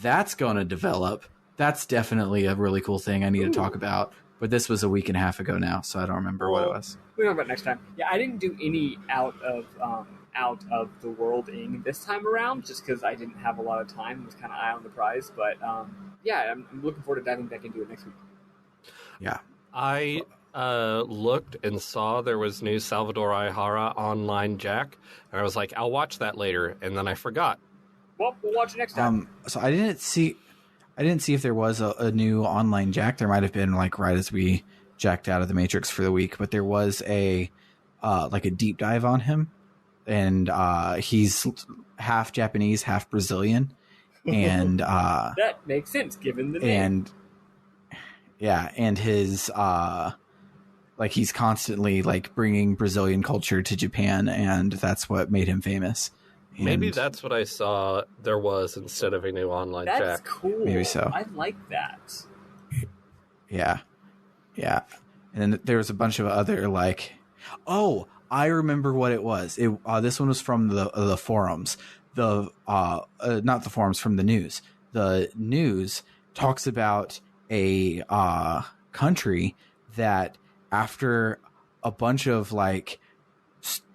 that's going to develop. That's definitely a really cool thing I need to talk about. But this was a week and a half ago now, so I don't remember what it was. We'll talk about it next time. Yeah, I didn't do any out of the world-ing this time around, just because I didn't have a lot of time. I was kind of eye on the prize, but yeah, I'm looking forward to diving back into it next week. Yeah, I looked and saw there was new Salvador Ihara online Jack, and I was like, I'll watch that later, and then I forgot. Well, we'll watch it next time. So I didn't see if there was a new online Jack. There might have been, like, right as we jacked out of the Matrix for the week, but there was a deep dive on him, and he's half Japanese, half Brazilian, and that makes sense given the name. And his he's constantly like bringing Brazilian culture to Japan, and that's what made him famous. And maybe that's what I saw there was instead of a new online Jack. That's cool. Maybe so. I like that. Yeah. And then there was a bunch of other I remember what it was. This one was from the forums. Not the forums, from the news. The news talks about a country that, after a bunch of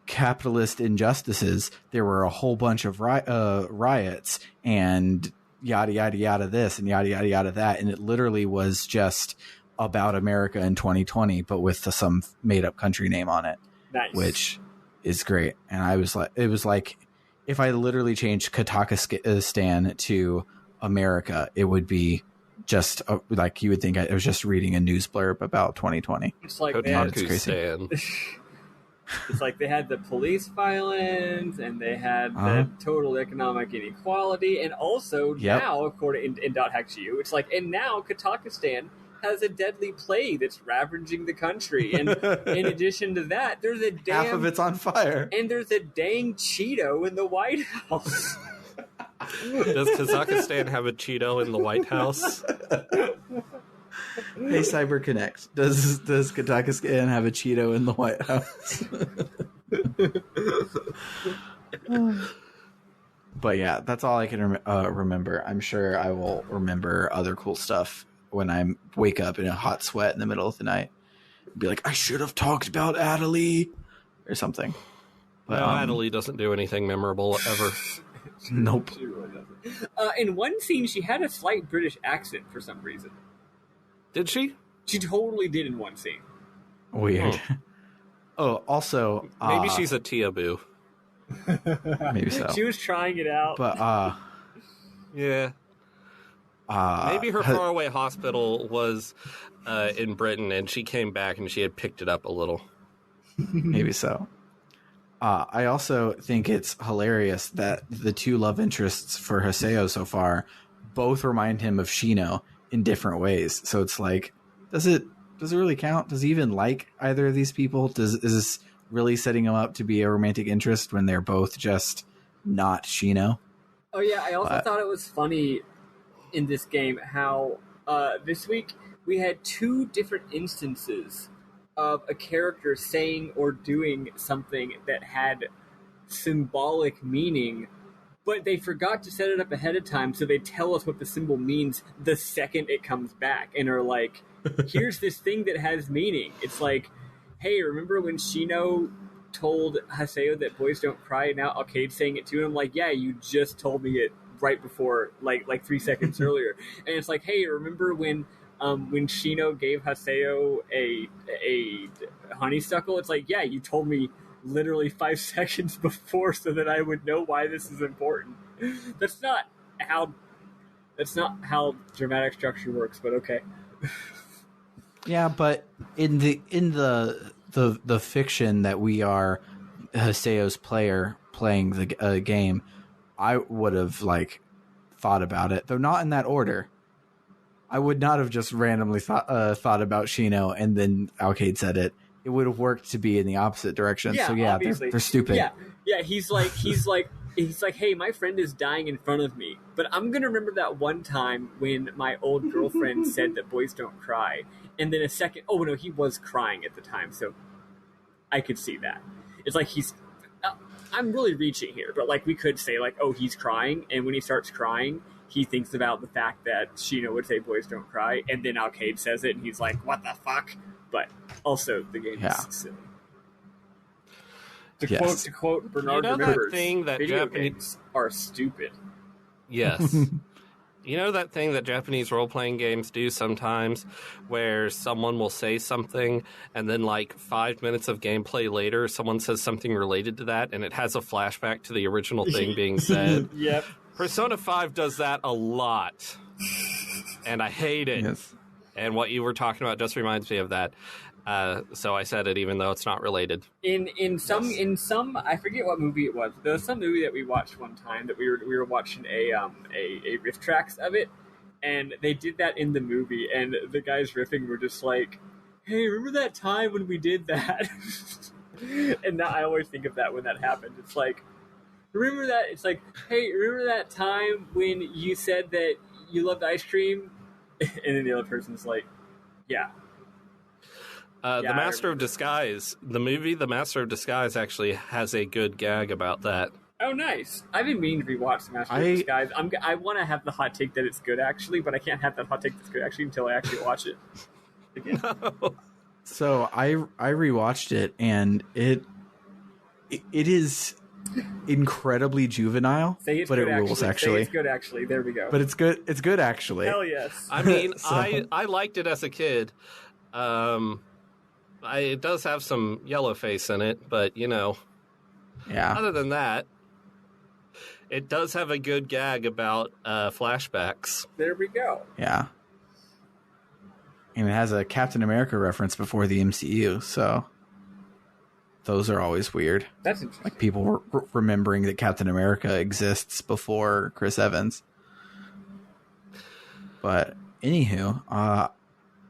capitalist injustices, there were a whole bunch of riots and yada yada yada this and yada yada yada that, and it literally was just about America in 2020, but with some made up country name on it. Nice. Which is great. And it was like if I literally changed Kazakhstan to America, it would be just you would think I was just reading a news blurb about 2020. It's like it's crazy. It's like they had the police violence, and they had the total economic inequality, and also now, according in .hack.gu, it's like, and now Kazakhstan has a deadly plague that's ravaging the country, and in addition to that, there's a damn half of it's on fire, and there's a dang Cheeto in the White House. Does Kazakhstan have a Cheeto in the White House? Hey, CyberConnect, does Kazakhstan have a Cheeto in the White House? But yeah, that's all I can remember. I'm sure I will remember other cool stuff when I wake up in a hot sweat in the middle of the night. Be like, I should have talked about Adelie or something. But, no, Adelie doesn't do anything memorable ever. Nope. In one scene, she had a slight British accent for some reason. Did she? She totally did in one scene. Weird. Oh, also... maybe she's a Tia-boo. Maybe so. She was trying it out. But, yeah. Maybe her faraway hospital was in Britain, and she came back and she had picked it up a little. Maybe so. I also think it's hilarious that the two love interests for Haseo so far both remind him of Shino in different ways. So it's like, does it really count? Does he even like either of these people? Is this really setting him up to be a romantic interest when they're both just not Shino? Oh yeah, I also thought it was funny in this game how this week we had two different instances of a character saying or doing something that had symbolic meaning, but they forgot to set it up ahead of time, so they tell us what the symbol means the second it comes back, and are like, here's this thing that has meaning. It's like, hey, remember when Shino told Haseo that boys don't cry, and now Alcade's saying it too, and I'm like, yeah, you just told me it right before, like 3 seconds earlier. And it's like, hey, remember when Shino gave Haseo a honeysuckle? It's like, yeah, you told me literally 5 seconds before so that I would know why this is important. That's not how dramatic structure works, but okay. Yeah, but in the fiction that we are Haseo's player playing the game, I would have thought about it, though not in that order. I would not have just randomly thought about Shino and then Alcade said it. It would have worked to be in the opposite direction. Yeah, so yeah, they're stupid. Yeah. He's like, hey, my friend is dying in front of me, but I'm gonna remember that one time when my old girlfriend said that boys don't cry, and then a second. Oh no, he was crying at the time, so I could see that. It's like he's. I'm really reaching here, but we could say oh, he's crying, and when he starts crying, he thinks about the fact that Shino would say boys don't cry, and then Alcade says it, and he's like, what the fuck? But also, the game is silly. To quote Bernard Rivers, video games are stupid. Yes. You know that thing that Japanese role-playing games do sometimes, where someone will say something, and then 5 minutes of gameplay later, someone says something related to that, and it has a flashback to the original thing being said? Yep. Persona 5 does that a lot, and I hate it. Yes. And what you were talking about just reminds me of that. So I said it, even though it's not related. In some, I forget what movie it was. There was some movie that we watched one time that we were watching a riff tracks of it, and they did that in the movie, and the guys riffing were just like, "Hey, remember that time when we did that?" And now I always think of that when that happened. It's like, remember that? It's like, hey, remember that time when you said that you loved ice cream? And then the other person's like, yeah. The Master of Disguise, the movie The Master of Disguise actually has a good gag about that. Oh, nice. I've been meaning to rewatch The Master of Disguise. I want to have the hot take that it's good, actually, but I can't have that hot take that's good, actually, until I actually watch it again. No. So I rewatched it, and it is incredibly juvenile, but it rules, actually. Say it's good, actually. There we go. But it's good. It's good, actually. Hell yes. I mean, I liked it as a kid. It does have some yellow face in it, but yeah. Other than that, it does have a good gag about flashbacks. There we go. Yeah. And it has a Captain America reference before the MCU, so those are always weird. That's interesting. Like people remembering that Captain America exists before Chris Evans. But anywho,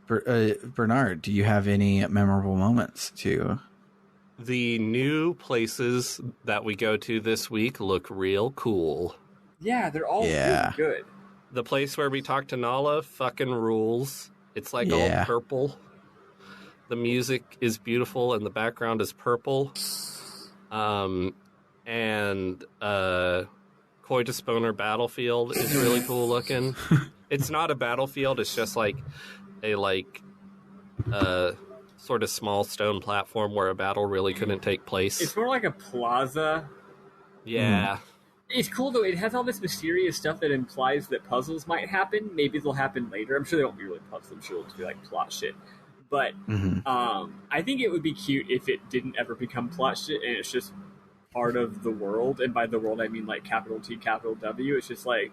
Bernard, do you have any memorable moments to? The new places that we go to this week look real cool. Yeah, they're all really good. The place where we talk to Nala fucking rules. It's like all purple. The music is beautiful and the background is purple. And Coitus Boner Battlefield is really cool looking. It's not a battlefield, it's just like a sort of small stone platform where a battle really couldn't take place. It's more like a plaza. Yeah. It's cool, though. It has all this mysterious stuff that implies that puzzles might happen. Maybe they'll happen later. I'm sure they won't be really puzzles. I'm sure it'll just be like plot shit. But I think it would be cute if it didn't ever become plot shit and it's just part of the world. And by the world, I mean like capital T, capital W. It's just like,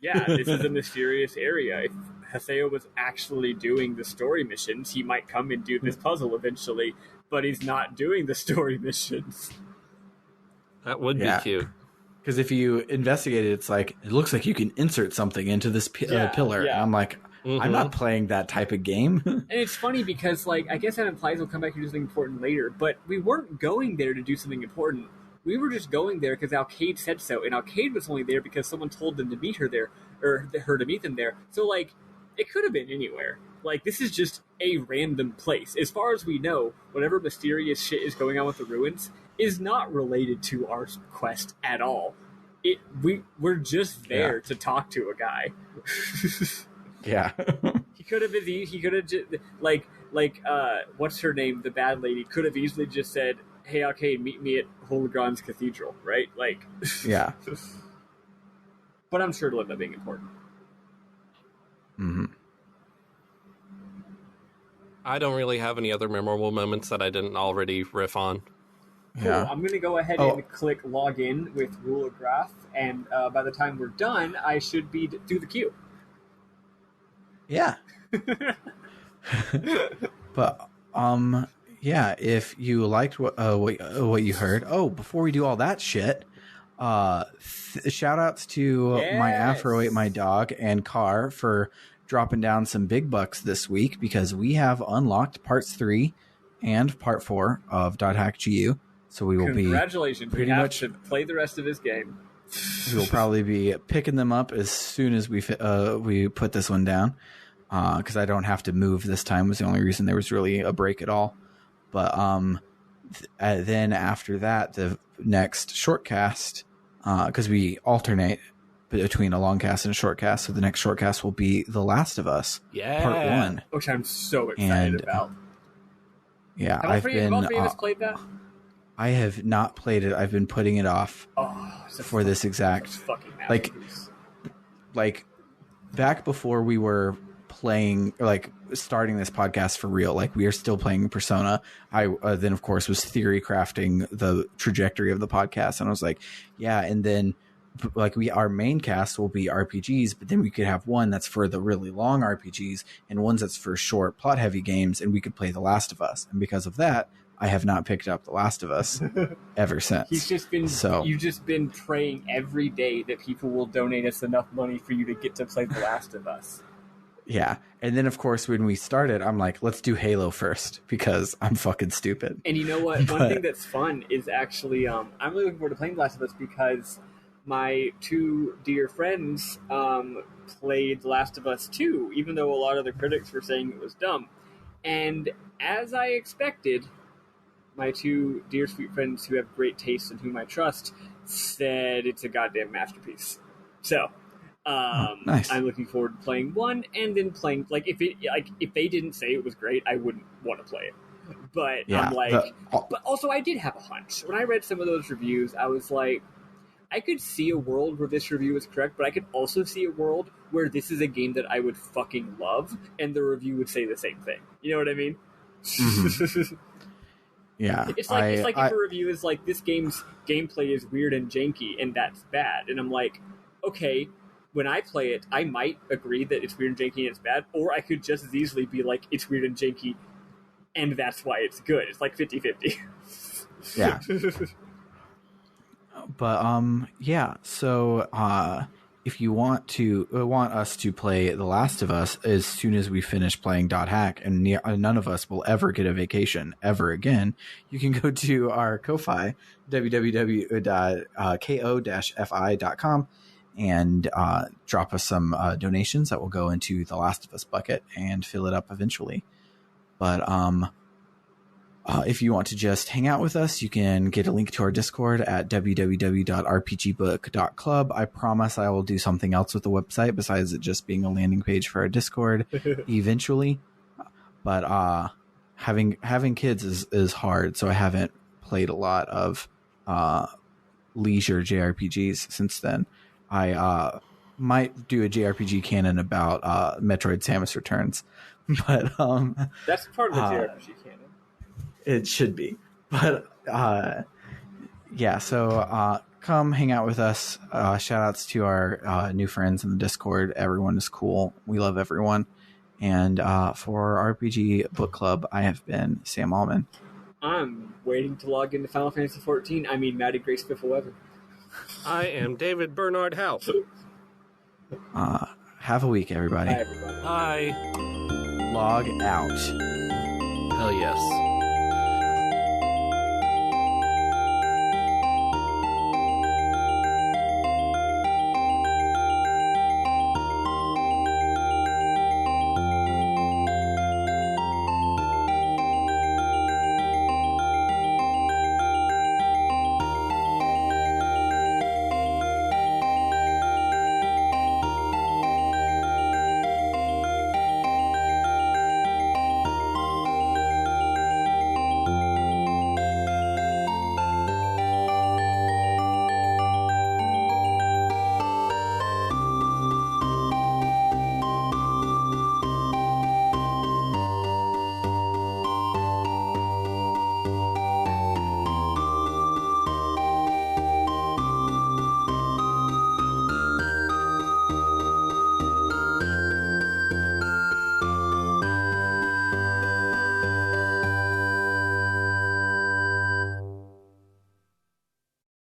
yeah, this is a mysterious area. If Haseo was actually doing the story missions, he might come and do this puzzle eventually, but he's not doing the story missions. That would be cute. Because if you investigate it, it's like, it looks like you can insert something into this pillar. And I'm like, I'm not playing that type of game. And it's funny because, like, I guess that implies we'll come back and do something important later, but we weren't going there to do something important. We were just going there because Alcade said so, and Alcade was only there because someone told them to meet her there, or her to meet them there. So, like, it could have been anywhere. Like, this is just a random place. As far as we know, whatever mysterious shit is going on with the ruins is not related to our quest at all. We're just there to talk to a guy. Yeah. He could have just, like, what's her name? The bad lady could have easily just said, hey, okay, meet me at Holgron's Cathedral, right? Like, yeah. But I'm sure it'll end up being important. Mm-hmm. I don't really have any other memorable moments that I didn't already riff on. Cool. Yeah. I'm going to go ahead and click log in with Ruler Graph, and by the time we're done, I should be through the queue. Yeah. But yeah, if you liked what you heard, before we do all that shit, shout outs to my Afro Ate My Dog and Car for dropping down some big bucks this week, because we have unlocked parts 3 and part 4 of .hack GU. So we will Congratulations. Pretty we have much to play the rest of this game. We will probably be picking them up as soon as we put this one down, because I don't have to move this time was the only reason there was really a break at all. But then after that, the next shortcast, because we alternate between a long cast and a short cast, so the next short cast will be The Last of Us, part 1. Which I'm so excited about. Yeah, Have all three of us played that? I have not played it. I've been putting it off for this exact, like back before we were playing, like starting this podcast for real. Like we are still playing Persona. I then of course was theory crafting the trajectory of the podcast, and I was like, yeah. And then like our main cast will be RPGs, but then we could have one that's for the really long RPGs and ones that's for short plot heavy games, and we could play The Last of Us. And because of that, I have not picked up The Last of Us ever since. You've just been praying every day that people will donate us enough money for you to get to play The Last of Us. Yeah. And then, of course, when we started, I'm like, let's do Halo first, because I'm fucking stupid. And you know what? One thing that's fun is actually, I'm really looking forward to playing The Last of Us, because my two dear friends played The Last of Us 2, even though a lot of the critics were saying it was dumb. And as I expected, my two dear sweet friends who have great taste and whom I trust said it's a goddamn masterpiece. So, nice. I'm looking forward to playing one and then playing, if they didn't say it was great, I wouldn't want to play it. But yeah, but also I did have a hunch. When I read some of those reviews, I was like, I could see a world where this review is correct, but I could also see a world where this is a game that I would fucking love, and the review would say the same thing. You know what I mean? Mm-hmm. Yeah, it's like if a review is like, this game's gameplay is weird and janky, and that's bad. And I'm like, okay, when I play it, I might agree that it's weird and janky and it's bad, or I could just as easily be like, it's weird and janky, and that's why it's good. It's like 50-50. Yeah. But yeah, so if you want us to play The Last of Us as soon as we finish playing .hack, and none of us will ever get a vacation ever again, you can go to our Ko-Fi, www.ko-fi.com, and drop us some donations that will go into The Last of Us bucket and fill it up eventually. But if you want to just hang out with us, you can get a link to our Discord at www.rpgbook.club. I promise I will do something else with the website besides it just being a landing page for our Discord eventually. But having kids is hard, so I haven't played a lot of leisure JRPGs since then. I might do a JRPG canon about Metroid Samus Returns, but that's part of the JRPG canon. It should be. But yeah, so come hang out with us. Shout outs to our new friends in the Discord. Everyone is cool. We love everyone. And for RPG Book Club, I have been Sam Allman. I'm waiting to log into Final Fantasy XIV. I mean, Maddie Grace 511. I am David Bernard House. Have a week, everybody. Bye, everybody. Hi. Log out. Hell yes.